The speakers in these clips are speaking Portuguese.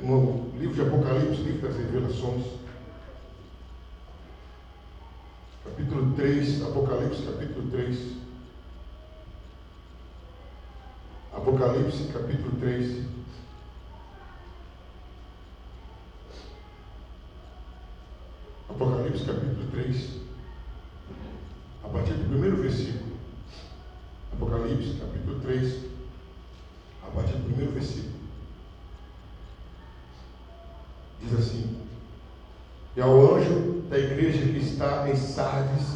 no livro de Apocalipse, livro das Revelações, capítulo 3, Apocalipse capítulo 3, Apocalipse capítulo 3, Apocalipse capítulo 3, a partir do primeiro versículo. Apocalipse capítulo 3, a partir do primeiro versículo. Diz assim: e ao anjo da igreja que está em Sardes,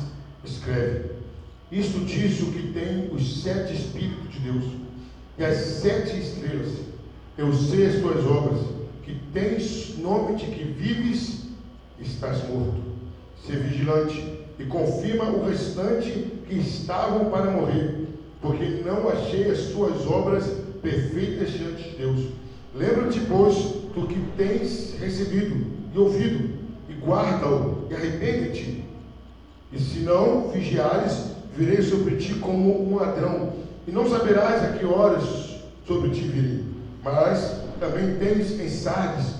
escreve: isto diz o que tem os 7 Espíritos de Deus e as 7 estrelas. Eu sei as tuas obras, que tens nome de que vives, estás morto. Ser vigilante e confirma o restante que estavam para morrer, porque não achei as tuas obras perfeitas diante de Deus. Lembra-te, pois, do que tens recebido e ouvido, e guarda-o, e arrepende-te. E se não vigiares, virei sobre ti como um ladrão, e não saberás a que horas sobre ti virei. Mas também tens em Sardes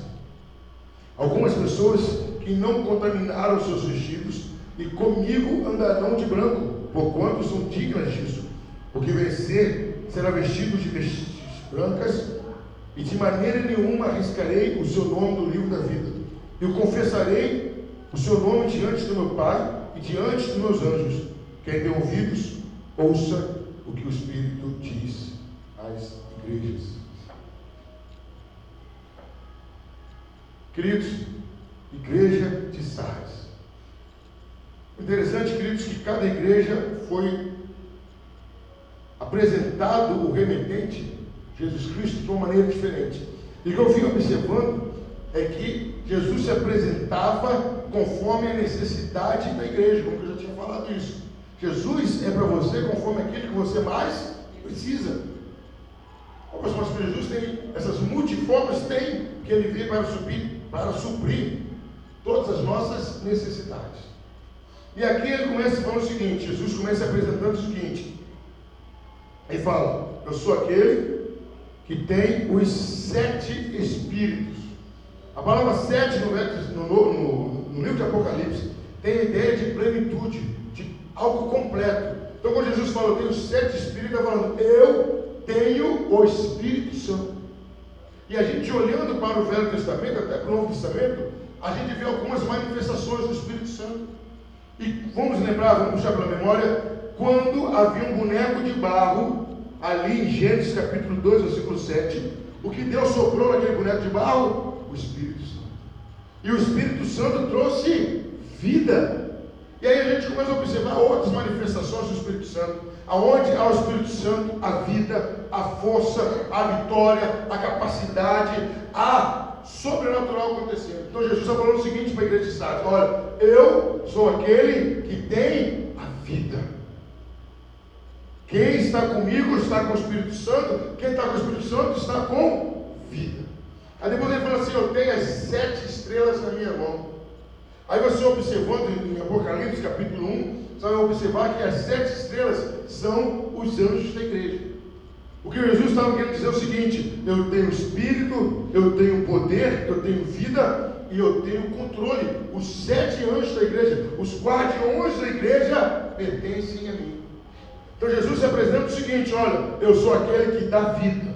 algumas pessoas que não contaminaram seus vestidos, e comigo andarão de branco, porquanto são dignas disso. Porque vencer será vestido de vestes brancas, e de maneira nenhuma arriscarei o seu nome do livro da vida. Eu confessarei o seu nome diante do meu Pai e diante dos meus anjos. Quem tem ouvidos, ouça o que o Espírito diz às igrejas. Queridos, igreja de Sardes. Interessante, queridos, que cada igreja foi apresentado o remetente, Jesus Cristo, de uma maneira diferente. E o que eu fico observando é que Jesus se apresentava conforme a necessidade da igreja, como eu já tinha falado isso. Jesus é para você conforme aquilo que você mais precisa. Mas Jesus tem essas multiformas, tem, que ele veio para suprir todas as nossas necessidades. E aqui ele começa falando o seguinte, Jesus começa apresentando o seguinte, ele fala: eu sou aquele que tem os 7 Espíritos. A palavra 7 no livro de Apocalipse tem a ideia de plenitude, de algo completo. Então quando Jesus fala, eu tenho os 7 Espíritos, ele está falando, eu tenho o Espírito Santo. E a gente olhando para o Velho Testamento, até para o Novo Testamento, a gente vê algumas manifestações do Espírito Santo. E vamos lembrar, vamos puxar pela memória, quando havia um boneco de barro, ali em Gênesis capítulo 2, versículo 7, o que Deus soprou naquele boneco de barro? O Espírito Santo. E o Espírito Santo trouxe vida. E aí a gente começa a observar outras manifestações do Espírito Santo, aonde há o Espírito Santo, a vida, a força, a vitória, a capacidade, a sobrenatural acontecendo. Então Jesus está falando o seguinte para a igreja de Sardes: olha, eu sou aquele que tem a vida. Quem está comigo está com o Espírito Santo. Quem está com o Espírito Santo está com vida. Aí depois ele fala assim: eu tenho as 7 estrelas na minha mão. Aí você observando em Apocalipse capítulo 1, você vai observar que as 7 estrelas são os anjos da igreja. O que Jesus estava querendo dizer é o seguinte: eu tenho espírito, eu tenho poder, eu tenho vida e eu tenho controle. Os 7 anjos da igreja, os guardiões da igreja pertencem a mim. Então Jesus se apresenta o seguinte: olha, eu sou aquele que dá vida,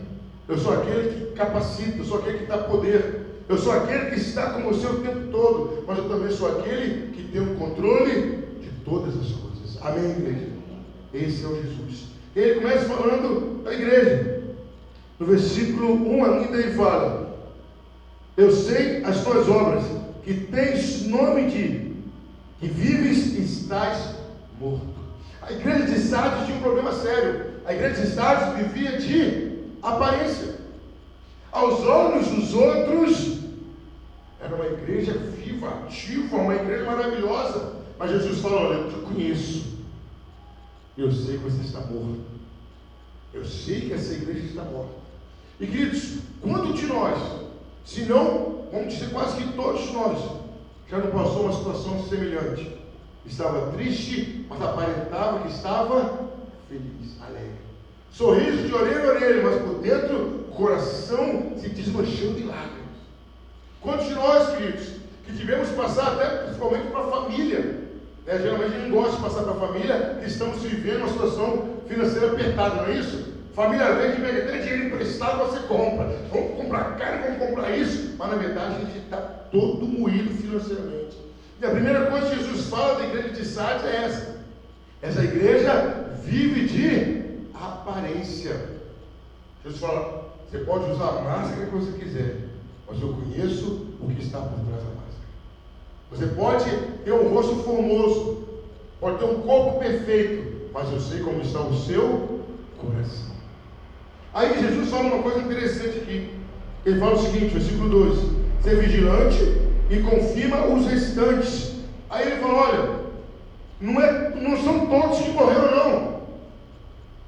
eu sou aquele que capacita, eu sou aquele que dá poder, eu sou aquele que está com você o tempo todo, mas eu também sou aquele que tem o controle de todas as coisas. Amém, igreja? Esse é o Jesus. Ele começa falando da igreja. No versículo 1 ainda ele fala: eu sei as tuas obras, que tens nome de que vives e estás morto. A igreja de Sardes tinha um problema sério. A igreja de Sardes vivia de aparência. Aos olhos dos outros, era uma igreja viva, ativa, uma igreja maravilhosa. Mas Jesus falou: olha, eu te conheço. Eu sei que você está morto. Eu sei que essa igreja está morta. E queridos, quantos de nós, se não, vamos dizer quase que todos nós, já não passou uma situação semelhante? Estava triste, mas aparentava que estava feliz, alegre. Sorriso de orelha a orelha, mas por dentro o coração se desmanchando em lágrimas. Quantos de nós, queridos, que tivemos que passar até principalmente para a família, né? Geralmente a gente não gosta de passar para a família, que estamos vivendo uma situação financeira apertada, não é isso? Família vem que pega até dinheiro emprestado, você compra. Vamos comprar carne, vamos comprar isso. Mas na verdade a gente está todo moído financeiramente. E a primeira coisa que Jesus fala da igreja de Sardes é essa. Essa igreja vive de aparência. Jesus fala, você pode usar a máscara que você quiser, mas eu conheço o que está por trás da máscara. Você pode ter um rosto formoso, pode ter um corpo perfeito, mas eu sei como está o seu coração. Aí Jesus fala uma coisa interessante aqui. Ele fala o seguinte, versículo 2: ser vigilante e confirma os restantes. Aí ele fala, olha, não são todos que morreram não.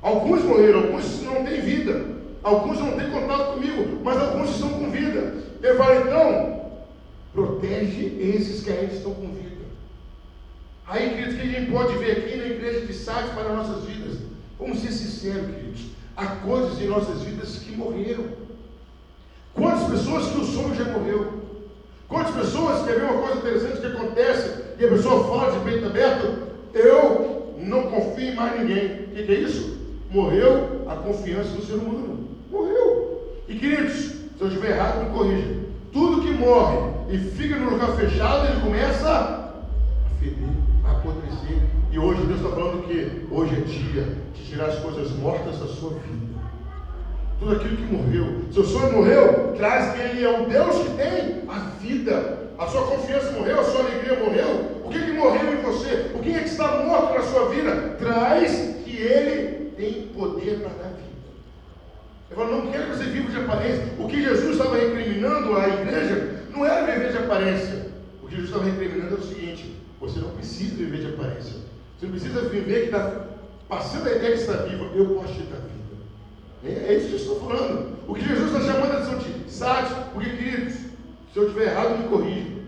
Alguns morreram, alguns não têm vida, alguns não têm contato comigo, mas alguns estão com vida. Ele fala, então, protege esses que ainda estão com vida. Aí, queridos, o que a gente pode ver aqui na igreja de Sardes para nossas vidas? Vamos ser sinceros, queridos. Há coisas em nossas vidas que morreram. Quantas pessoas que o sonho já morreu? Quantas pessoas, quer ver uma coisa interessante que acontece, e a pessoa fala de peito aberto, eu não confio em mais ninguém. O que é isso? Morreu a confiança no ser humano. Morreu. E queridos, se eu estiver errado, me corrija. Tudo que morre e fica no lugar fechado, ele começa a feder, a apodrecer. E hoje Deus está falando que hoje é dia de tirar as coisas mortas da sua vida. Tudo aquilo que morreu. Seu sonho morreu, traz que Ele é o Deus que tem a vida. A sua confiança morreu, a sua alegria morreu. O que morreu em você? O que é que está morto na sua vida? Traz que Ele tem poder para dar vida. Eu falo, não quero que você viva de aparência. O que Jesus estava recriminando à igreja não era viver de aparência. O que Jesus estava recriminando é o seguinte: você não precisa viver de aparência. Você não precisa viver que está passando a ideia que está viva. Eu posso te dar vida. É isso que eu estou falando. O que Jesus está chamando a atenção de Sardes, porque, queridos, se eu estiver errado, me corrija.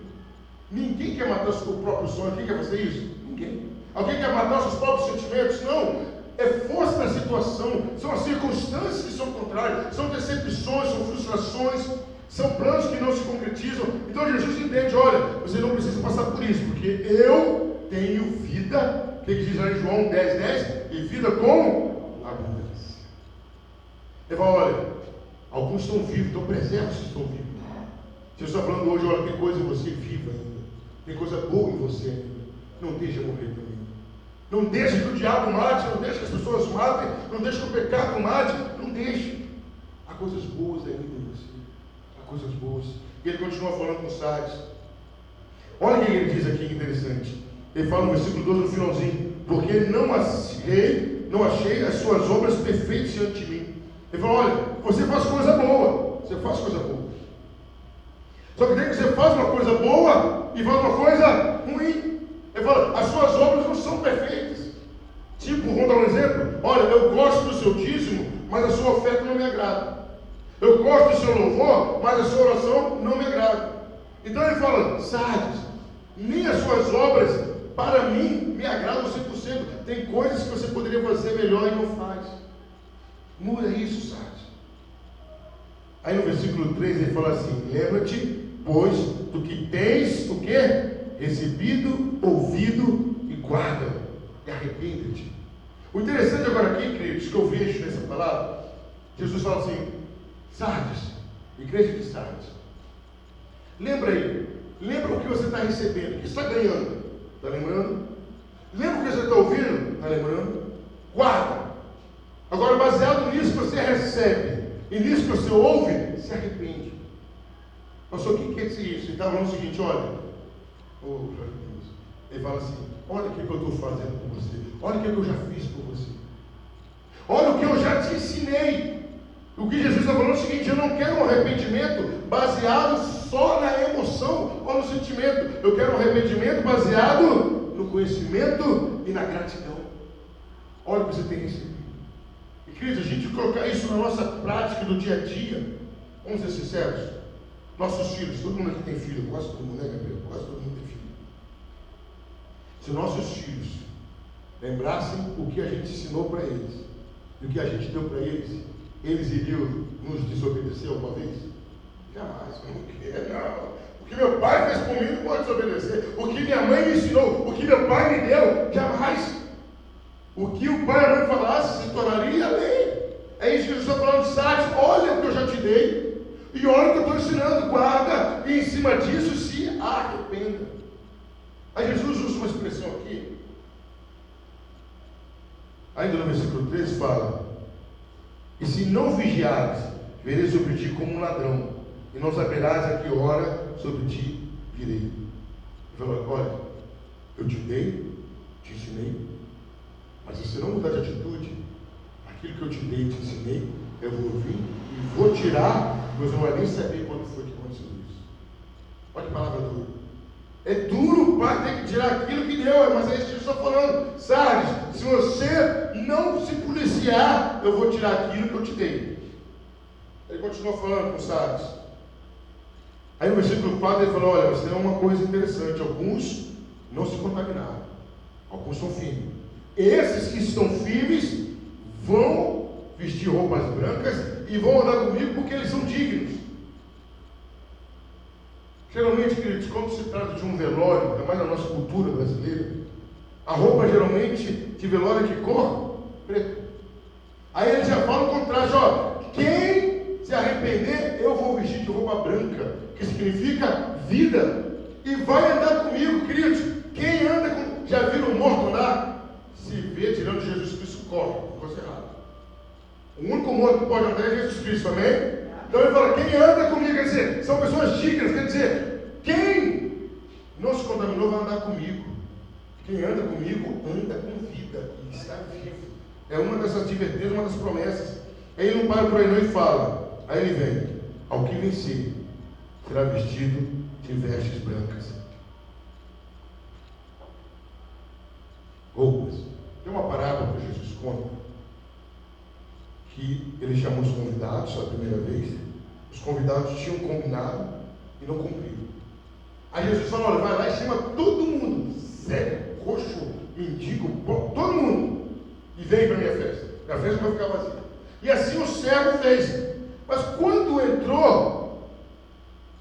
Ninguém quer matar o seu próprio sonho. Quem quer fazer isso? Ninguém. Alguém quer matar os seus próprios sentimentos? Não. É força da situação, são as circunstâncias que são contrárias, são decepções, são frustrações, são planos que não se concretizam. Então Jesus entende, olha, você não precisa passar por isso, porque eu tenho vida, que diz lá em João 10:10, e vida com abundância. Ele fala, olha, alguns estão vivos, então preserva se estão vivos. Jesus está falando hoje, olha, tem coisa em você viva ainda, tem coisa boa em você ainda, não deixa morrer também. Não deixe que o diabo mate, não deixe que as pessoas matem, não deixe que o pecado mate, não deixe. Há coisas boas ainda em você, há coisas boas. E ele continua falando com Sardes. Olha o que ele diz aqui, que interessante. Ele fala no versículo 12, no finalzinho, porque não achei as suas obras perfeitas diante de mim. Ele fala, olha, você faz coisa boa, você faz coisa boa. Só que tem que você faz uma coisa boa e faz uma coisa ruim. Ele fala, as suas obras não são perfeitas. Tipo, vamos dar um exemplo. Olha, eu gosto do seu dízimo, mas a sua oferta não me agrada. Eu gosto do seu louvor, mas a sua oração não me agrada. Então ele fala, Sardes, nem as suas obras, para mim, me agradam 100%. Tem coisas que você poderia fazer melhor e não faz. Muda isso, Sardes. Aí no versículo 3 ele fala assim, lembra-te, pois, do que tens, o quê? Recebido, ouvido e guarda, e arrependa-te. O interessante agora aqui, queridos, que eu vejo nessa palavra, Jesus fala assim, Sardes, igreja de Sardes, lembra aí, lembra o que você está recebendo, o que você está ganhando, está lembrando? Lembra o que você está ouvindo, está lembrando? Guarda. Agora, baseado nisso que você recebe, e nisso que você ouve, se arrepende. Pastor, o que quer dizer isso? Ele está falando o seguinte, olha, ele fala assim, olha o que eu estou fazendo por você, olha o que eu já fiz por você, olha o que eu já te ensinei. O que Jesus está falando é o seguinte, eu não quero um arrependimento baseado só na emoção ou no sentimento, eu quero um arrependimento baseado no conhecimento e na gratidão. Olha o que você tem recebido. E queridos, a gente colocar isso na nossa prática do dia a dia, vamos ser sinceros, nossos filhos, todo mundo aqui tem filho, quase todo mundo, né, Gabriel? Quase todo mundo tem filho. Se nossos filhos lembrassem o que a gente ensinou para eles e o que a gente deu para eles, eles iriam nos desobedecer alguma vez? Jamais, eu não quero, não. O que meu pai fez por mim não pode desobedecer. O que minha mãe me ensinou, o que meu pai me deu, jamais. O que o pai e a mãe falasse se tornaria lei. É isso que Jesus está falando de Sardes. Olha o que eu já te dei. E olha o que eu estou ensinando. Guarda. E em cima disso se arrependa. Aí Jesus usa uma expressão aqui. Ainda no versículo 13 fala: e se não vigiares, verei sobre ti como um ladrão, e não saberás a que hora sobre ti virei. Ele falou: olha, eu te dei, te ensinei, mas se você não mudar de atitude, aquilo que eu te dei, te ensinei, eu vou vir e vou tirar, mas não vai nem saber quando foi que aconteceu isso. Olha que palavra dura. É duro o pai ter que tirar aquilo que deu, mas é isso que eu estou falando. Sardes, se você não se policiar, eu vou tirar aquilo que eu te dei. Ele continuou falando com Sardes. Aí no versículo 4 ele falou: olha, mas tem uma coisa interessante, alguns não se contaminaram, alguns são firmes. Esses que estão firmes vão vestir roupas brancas e vão andar comigo porque eles são dignos. Geralmente, queridos, quando se trata de um velório, ainda mais na nossa cultura brasileira, a roupa geralmente de velório é que cor? Preto. Aí ele já fala o contraste: ó, quem se arrepender, eu vou vestir de roupa branca, que significa vida, e vai andar comigo, queridos. Quem anda com, já viram um morto andar? Se vê tirando Jesus Cristo, corre, coisa errada. O único morto que pode andar é Jesus Cristo, amém? Então ele fala: quem anda comigo, quer dizer, são pessoas dignas, quer dizer, quem não se contaminou vai andar comigo. Quem anda comigo anda com vida e está vivo. É uma dessas advertências, uma das promessas. Aí ele não para por aí não e fala. Aí ele vem: ao que vencer será vestido de vestes brancas. Roupas. Tem uma parábola que Jesus conta, que ele chamou os convidados a primeira vez. Os convidados tinham combinado e não cumpriram. Aí Jesus falou: olha, vai lá e chama todo mundo, cego, coxo, mendigo, todo mundo, e vem para a minha festa. A festa vai ficar vazia. E assim o cego fez. Mas quando entrou,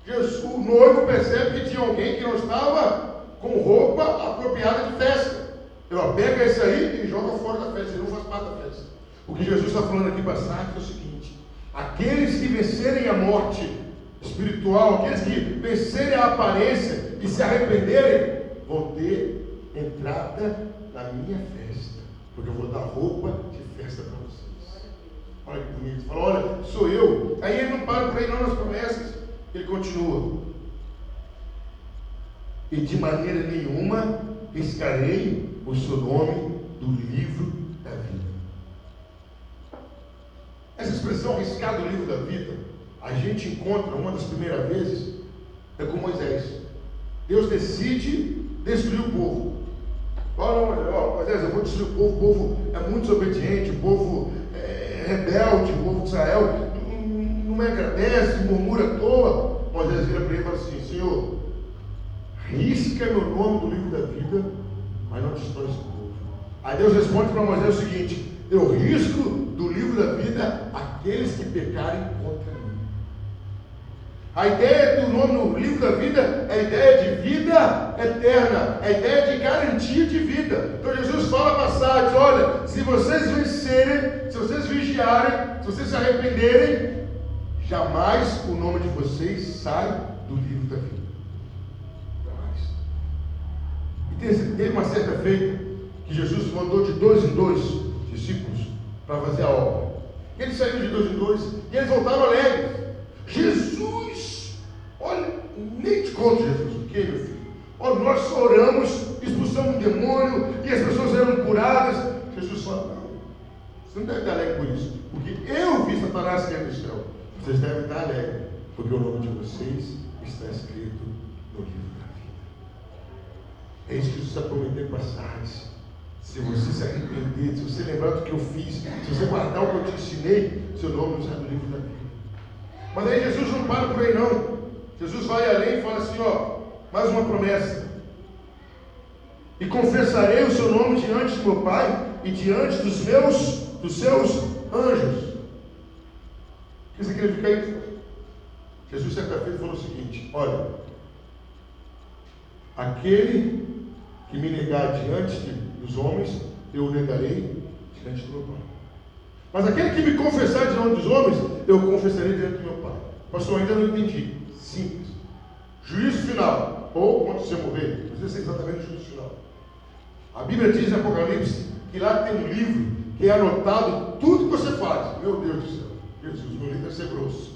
Jesus, o noivo percebe que tinha alguém que não estava com roupa apropriada de festa. Ele pega esse aí e joga fora da festa, ele não faz parte da festa. O que Jesus está falando aqui para Sardes é o seguinte: aqueles que vencerem a morte espiritual, aqueles que vencerem a aparência e se arrependerem, vão ter entrada na minha festa, porque eu vou dar roupa de festa para vocês. Olha que bonito. Fala: olha, sou eu. Aí ele não para por aí não nas promessas, ele continua: e de maneira nenhuma riscarei o seu nome do livro da vida. Essa expressão riscar do livro da vida, a gente encontra uma das primeiras vezes é com Moisés. Deus decide destruir o povo. Olha, Moisés, eu vou destruir o povo é muito desobediente, o povo é rebelde, o povo de Israel não me agradece, murmura à toa. Moisés vira para ele e fala assim: Senhor, risca meu nome do livro da vida, mas não destrói esse povo. Aí Deus responde para Moisés o seguinte: eu risco do livro da vida aqueles que pecarem contra mim. A ideia do nome no livro da vida é a ideia de vida eterna, é a ideia de garantia de vida. Então Jesus fala para Sardes: olha, se vocês vencerem, se vocês vigiarem, se vocês se arrependerem, jamais o nome de vocês sai do livro da vida. Jamais. E teve uma certa feita que Jesus mandou de 2 em 2 discípulos para fazer a obra. Eles saíram de 2 em 2 e eles voltaram alegres. Jesus, olha, nem te conto, Jesus, o que, meu filho? Olha, nós oramos, expulsamos um demônio e as pessoas eram curadas. Jesus fala: não, você não deve estar alegre por isso, porque eu vi Satanás cair do céu. Vocês devem estar alegres, porque o nome de vocês está escrito no livro da vida. É isso que Jesus está prometendo para Sardes. Se você se arrepender, se você lembrar do que eu fiz, se você guardar o que eu te ensinei, seu nome não sai do livro da vida. Mas aí Jesus não para por aí não. Jesus vai além e fala assim: ó, mais uma promessa: e confessarei o seu nome diante do meu Pai e diante dos seus anjos. O que significa isso? Jesus certa feita falou o seguinte: olha, aquele que me negar diante dos homens, eu o negarei diante do meu Pai. Mas aquele que me confessar diante dos homens, eu confessarei diante do meu Pai. Pastor, ainda não entendi. Simples. Juízo final, ou quando você morrer, não sei se é exatamente o juízo final. A Bíblia diz em Apocalipse que lá tem um livro que é anotado tudo que você faz. Meu Deus do céu, Jesus, meu livro deve ser grosso.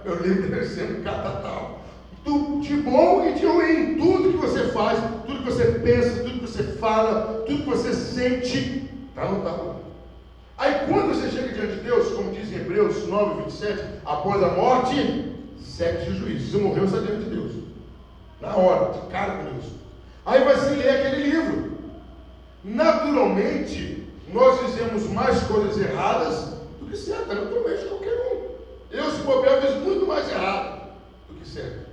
Meu livro deve ser um catatal. De bom e de ruim, tudo que você faz, tudo que você pensa, tudo que você fala, tudo que você sente, está anotado lá. Aí quando você chega diante de Deus, como diz em Hebreus 9, 27, após a morte, segue o juízo. Se morreu, está diante de Deus. Na hora, de cara com Deus. Aí vai se ler aquele livro. Naturalmente, nós fizemos mais coisas erradas do que certas. Naturalmente, qualquer um. Eu, se bobear, fiz muito mais errado do que certo.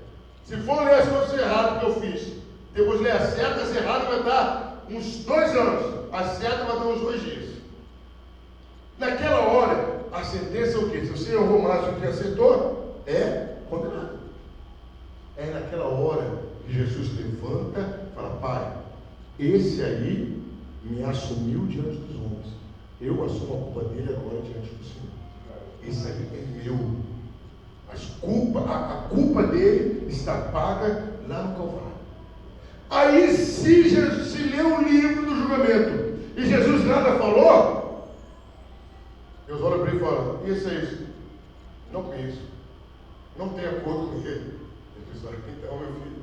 Se for ler as coisas erradas que eu fiz, depois ler as certas, erradas vai dar uns 2 anos. As certas vai dar uns 2 dias. Naquela hora, a sentença é o quê? Se você errou mais do que acertou, é condenado. É naquela hora que Jesus levanta e fala: Pai, esse aí me assumiu diante dos homens. Eu assumo a culpa dele agora diante do Senhor. Esse aí é meu. A culpa dele está paga lá no Calvário. Aí, se leu o livro do julgamento e Jesus nada falou, Deus olha para ele e fala: e esse é isso? Não conheço. Não tenho acordo com ele. Jesus fala: então, meu filho,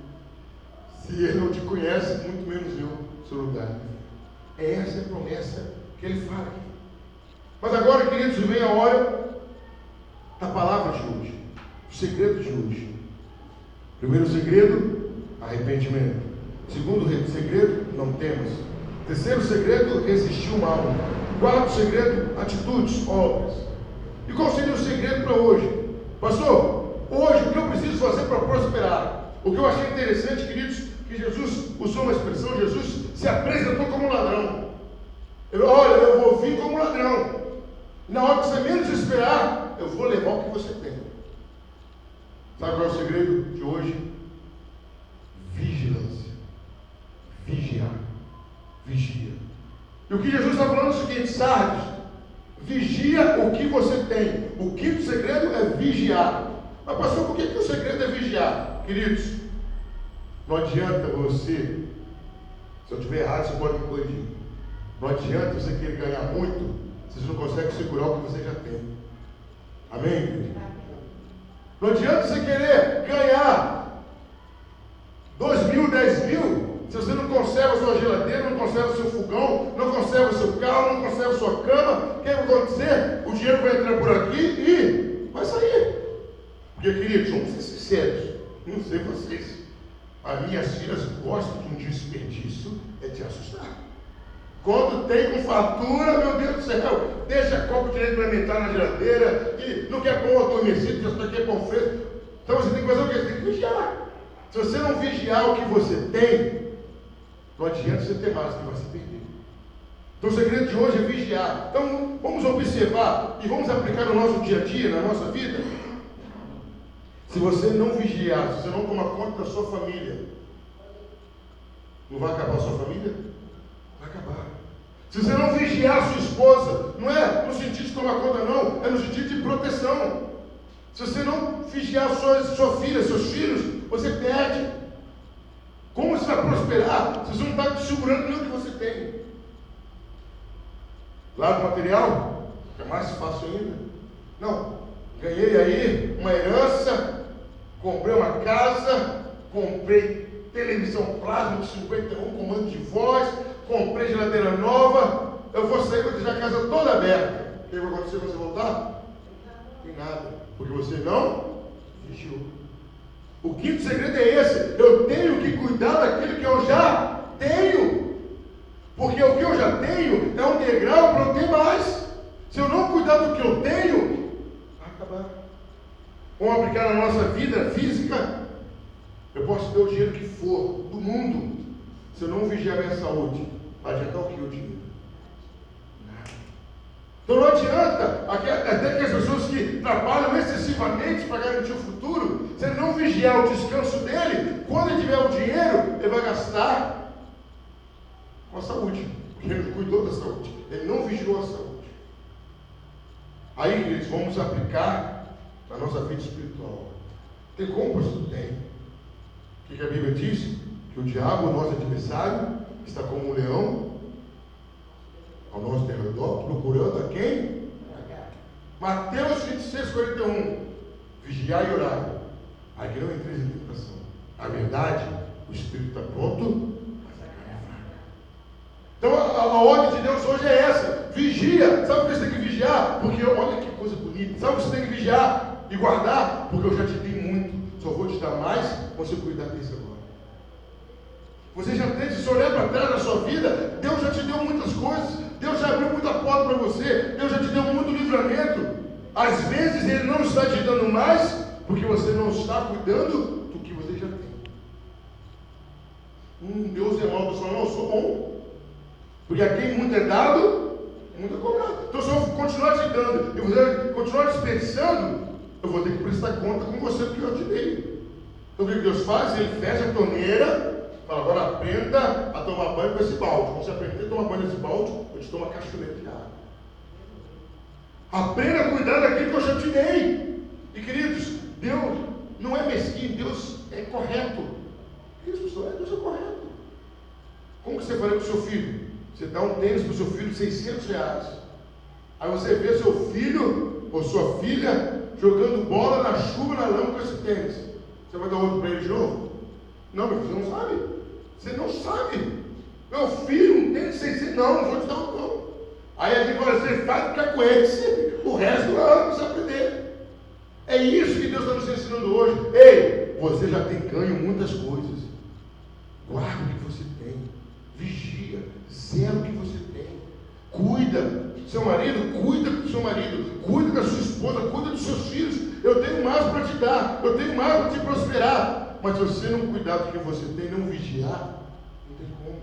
se ele não te conhece, muito menos eu, seu lugar. É essa a promessa que ele fala aqui. Mas agora, queridos, vem a hora da palavra de hoje. O segredo de hoje. Primeiro segredo, arrependimento. Segundo segredo, não temas. Terceiro segredo, resistir o mal. Quarto segredo, atitudes, obras. E qual seria o segredo para hoje? Pastor, hoje o que eu preciso fazer para prosperar? O que eu achei interessante, queridos, que Jesus usou uma expressão: Jesus se apresentou como ladrão. Olha, eu vou vir como ladrão. Na hora que você menos esperar, eu vou levar o que você tem. Sabe qual é o segredo de hoje? Vigilância. Vigiar. Vigia. E o que Jesus está falando é o seguinte: Sardes, vigia o que você tem. O quinto segredo é vigiar. Mas pastor, por que o segredo é vigiar? Queridos, não adianta você, se eu estiver errado, você pode me corrigir. Não adianta você querer ganhar muito, se você não consegue segurar o que você já tem. Amém, querido? Não adianta você querer ganhar 2 mil, 10 mil, se você não conserva a sua geladeira, não conserva o seu fogão, não conserva o seu carro, não conserva a sua cama. O que vai acontecer? O dinheiro vai entrar por aqui e vai sair. Porque, queridos, vamos ser sinceros, não sei vocês, as minhas filhas gostam de um desperdício, é de assustar. Quando tem com fatura, meu Deus do céu, deixa copo de leite para entrar na geladeira, e não quer pão adormecido, já só quer pão fresco. Então você tem que fazer o quê? Você tem que vigiar. Se você não vigiar o que você tem, não adianta você ter mais, que vai se perder. Então o segredo de hoje é vigiar. Então vamos observar e vamos aplicar no nosso dia a dia, na nossa vida. Se você não vigiar, se você não tomar conta da sua família, não vai acabar a sua família? Vai acabar. Se você não vigiar a sua esposa, não é no sentido de tomar conta, não, é no sentido de proteção. Se você não vigiar sua filha, seus filhos, você perde. Como você vai prosperar se você não está segurando nem o que você tem? Lado material, é mais fácil ainda. Não, ganhei aí uma herança, comprei uma casa, comprei televisão plasma de 51, comando de voz, comprei geladeira nova, eu vou sair, vou deixar a casa toda aberta. O que vai acontecer quando você voltar? Não tem nada, porque você não vigiou. O quinto segredo é esse: eu tenho que cuidar daquilo que eu já tenho, porque o que eu já tenho é um degrau para eu ter mais. Se eu não cuidar do que eu tenho, vai acabar. Vamos aplicar na nossa vida física. Eu posso ter o dinheiro que for do mundo, se eu não vigiar minha saúde, vai adiantar o que o dinheiro? Nada. Então não adianta, até que as pessoas que trabalham excessivamente para garantir o futuro, Se ele não vigiar o descanso dele, quando ele tiver o dinheiro, ele vai gastar com a saúde. Porque ele não cuidou da saúde. Ele não vigiou a saúde. Aí, queridos, vamos aplicar na nossa vida espiritual. Tem como, pastor? Tem. O que a Bíblia diz? Que o diabo, o nosso adversário, está como um leão ao nosso derredor, procurando a quem? Mateus 26, 41. Vigiar e orar. Aí que não entreis em tentação. Na verdade, o espírito está pronto, mas a carne é fraca. Então a ordem de Deus hoje é essa. Vigia. Sabe por que você tem que vigiar? Porque olha que coisa bonita. Sabe por que você tem que vigiar e guardar? Porque eu já te dei muito. Só vou te dar mais quando você cuidar desse agora. Você já tem, se você olhar para trás na sua vida, Deus já te deu muitas coisas. Deus já abriu muita porta para você. Deus já te deu muito livramento. Às vezes Ele não está te dando mais, porque você não está cuidando do que você já tem. Deus é mau, pessoal. Não, eu sou bom. Porque a quem muito é dado, muito é cobrado. Então se eu continuar te dando e você continuar desperdiçando, eu vou ter que prestar conta com você do que eu te dei. Então o que Deus faz? Ele fecha a torneira. Fala, agora aprenda a tomar banho com esse balde. Quando você aprender a tomar banho nesse balde, eu te dou uma cachoeira de água. Aprenda a cuidar daquilo que eu já te dei. E queridos, Deus não é mesquinho, Deus é correto. Isso, pessoal, Deus é correto. Como que você faria com o seu filho? Você dá um tênis para o seu filho de R$600. Aí você vê seu filho ou sua filha jogando bola na chuva, na lama com esse tênis. Você vai dar outro para ele de novo? Não, meu filho, você não sabe. Você não sabe. Meu filho, um tênis de 600, não vou te dar um não. Aí a gente fala, você faz ficar com esse, o resto do ano você aprender. É isso que Deus está nos ensinando hoje. Ei, você já tem ganho muitas coisas. Guarda o que você tem. Vigia. Zero o que você tem. Cuida do seu marido, cuida do seu marido. Cuida da sua esposa, cuida dos seus filhos. Eu tenho mais para te dar. Eu tenho mais para te prosperar. Mas se você não cuidar do que você tem, não vigiar, não tem como.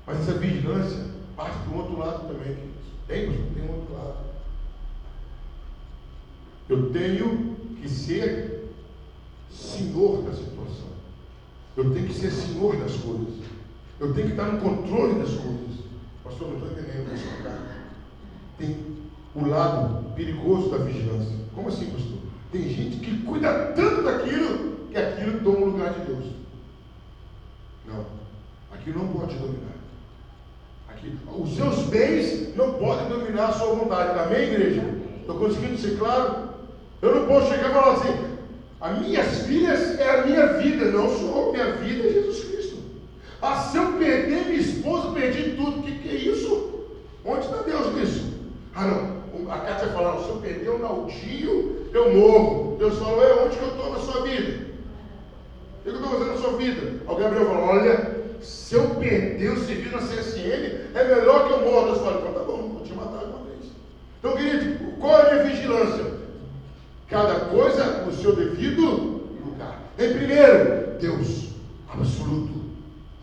Mas essa vigilância parte para o outro lado também. Tem um outro lado. Eu tenho que ser senhor da situação. Eu tenho que ser senhor das coisas. Eu tenho que estar no controle das coisas. Pastor, não estou entendendo isso, cara. Tem o lado perigoso da vigilância. Como assim, pastor? Tem gente que cuida tanto daquilo que aquilo toma o lugar de Deus. Não. Aquilo não pode dominar. Os seus bens não podem dominar a sua vontade. Amém, igreja? Estou conseguindo ser claro? Eu não posso chegar e falar assim, as minhas filhas é a minha vida. Não, Senhor, minha vida é Jesus Cristo. Ah, se eu perder minha esposa, perdi tudo. O que é isso? Onde está Deus nisso? Ah, não. A Cátia falava, se eu perder o Naldinho, eu morro. Deus falou, onde que eu estou na sua vida? O que eu estou fazendo na sua vida? O Gabriel falou, olha, se eu perder o serviço na CSN, é melhor que eu morra. Deus falou, então tá bom, vou te matar de uma vez. Então, querido, qual é a minha vigilância? Cada coisa no seu devido lugar. Em primeiro, Deus, absoluto,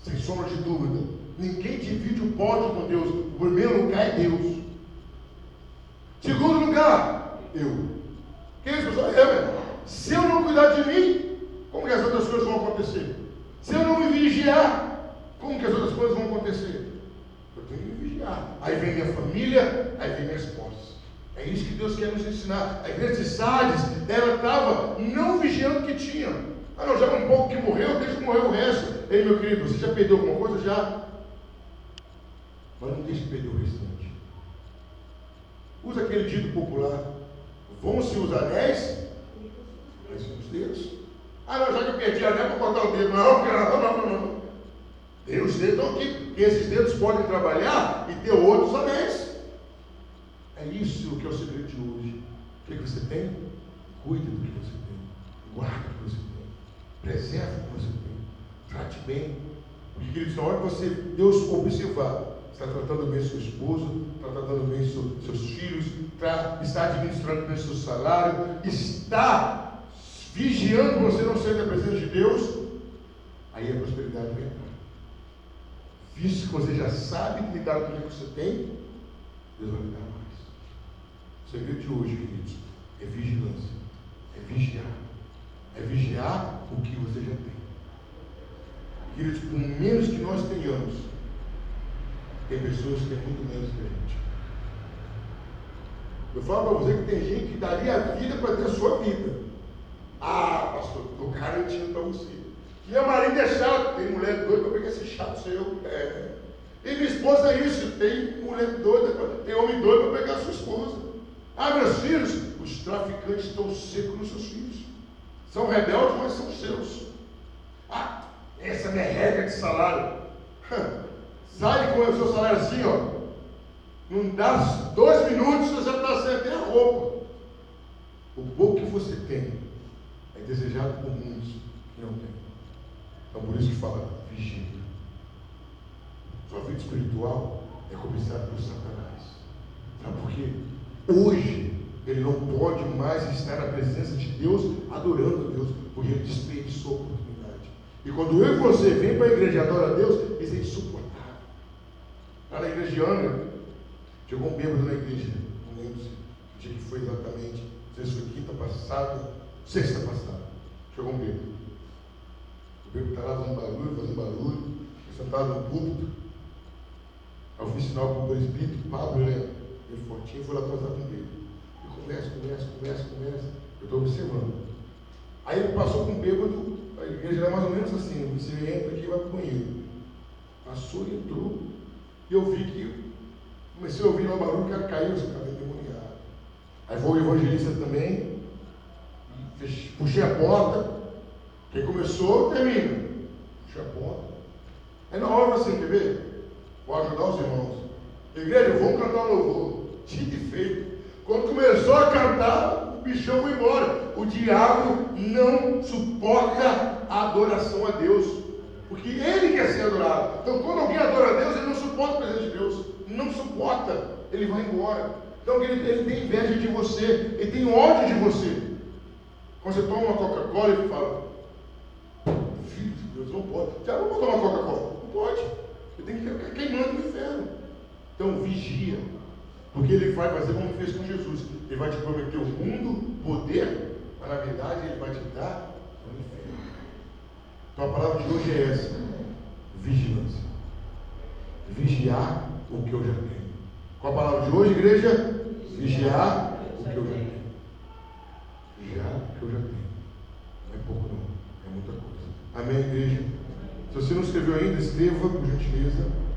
sem sombra de dúvida. Ninguém divide o pódio com Deus. O primeiro lugar é Deus. Segundo lugar, eu. Que isso, pessoal? Se eu não cuidar de mim, como que as outras coisas vão acontecer? Se eu não me vigiar, como que as outras coisas vão acontecer? Eu tenho que me vigiar. Aí vem minha família, aí vem minha esposa. É isso que Deus quer nos ensinar. A igreja de Sardes, ela estava não vigiando o que tinha. Ah, não, já é um pouco que morreu, deixa morrer o resto. Ei, meu querido, você já perdeu alguma coisa? Já. Mas não deixe de perder o restante. Usa aquele dito popular. Vão-se os anéis, mas os dedos. Ah, não, já que eu perdi anel para cortar o dedo. Não. Os dedos estão aqui. Porque esses dedos podem trabalhar e ter outros anéis. É isso que é o segredo de hoje. O que você tem? Cuide do que você tem. Guarde o que você tem. Preserve o que você tem. Trate bem. Porque, queridos, na hora que Deus observar, está tratando bem seu esposo, está tratando bem seus filhos, está administrando bem seu salário, está vigiando você não sair da presença de Deus, aí a prosperidade vai entrar. Visto que você já sabe lidar com o que você tem, Deus vai lhe dar mais. O segredo de hoje, queridos, é vigilância. desejar o que você já tem. Queridos, por menos que nós tenhamos, tem pessoas que têm muito menos que a gente. Eu falo para você que tem gente que daria a vida para ter a sua vida. Ah, pastor, estou garantindo para você. Minha marido é chato, tem mulher doida para pegar esse chato seu. E minha esposa é isso, tem mulher doida, tem homem doido para pegar a sua esposa. Ah, meus filhos, os traficantes estão secos nos seus filhos. São rebeldes, mas são seus. Ah, essa é minha regra de salário. Sai com o seu salário assim, ó. Não dá 2 minutos, você já está sem até a roupa. O pouco que você tem é desejado por muitos que não têm. Então por isso que fala, vigia. Sua vida espiritual é cobiçada por Satanás. Sabe por quê? Hoje ele não pode mais estar na presença de Deus, adorando a Deus, porque ele desperdiçou a oportunidade. E quando eu e você vem para a igreja e adora a Deus, isso é insuportável. Lá na igreja de Angra, chegou um bêbado na igreja, não lembro se o dia que foi exatamente, não sei se foi quinta passada, sexta passada, chegou um bêbado. O bêbado está lá fazendo barulho, sentado no púlpito. Aí eu fiz sinal para o presbítero, Pablo, ele fortinho, foi lá conversar com ele. Conversa. Eu estou observando. Aí ele passou com o bêbado, a igreja era mais ou menos assim, você entra aqui e vai para o banheiro. Passou e entrou. E eu vi que, comecei a ouvir um barulho, o cara caiu, esse cara endemoniado. Aí foi o evangelista também, puxei a porta, quem começou, termina. Puxei a porta. Aí na hora assim, quer ver? Vou ajudar os irmãos. Igreja, vamos cantar um louvor. Dito e feito. Quando começou a cantar, o bichão foi embora. O diabo não suporta a adoração a Deus, porque ele quer ser adorado. Então quando alguém adora a Deus, ele não suporta a presença de Deus. Não suporta, ele vai embora. Então ele tem inveja de você, ele tem ódio de você. Quando você toma uma Coca-Cola, ele fala, filho de Deus, não pode. Já não pode tomar Coca-Cola? Não pode. Ele tem que ficar queimando no inferno. Então vigia. Porque ele vai fazer como fez com Jesus. Ele vai te prometer o mundo, poder, mas na verdade ele vai te dar o inferno. Então a palavra de hoje é essa: vigilância. Vigiar o que eu já tenho. Qual a palavra de hoje, igreja? Vigiar o que eu já tenho. Vigiar o que eu já tenho. Não é pouco não, é muita coisa. Amém, igreja? Se você não escreveu ainda, escreva, por gentileza.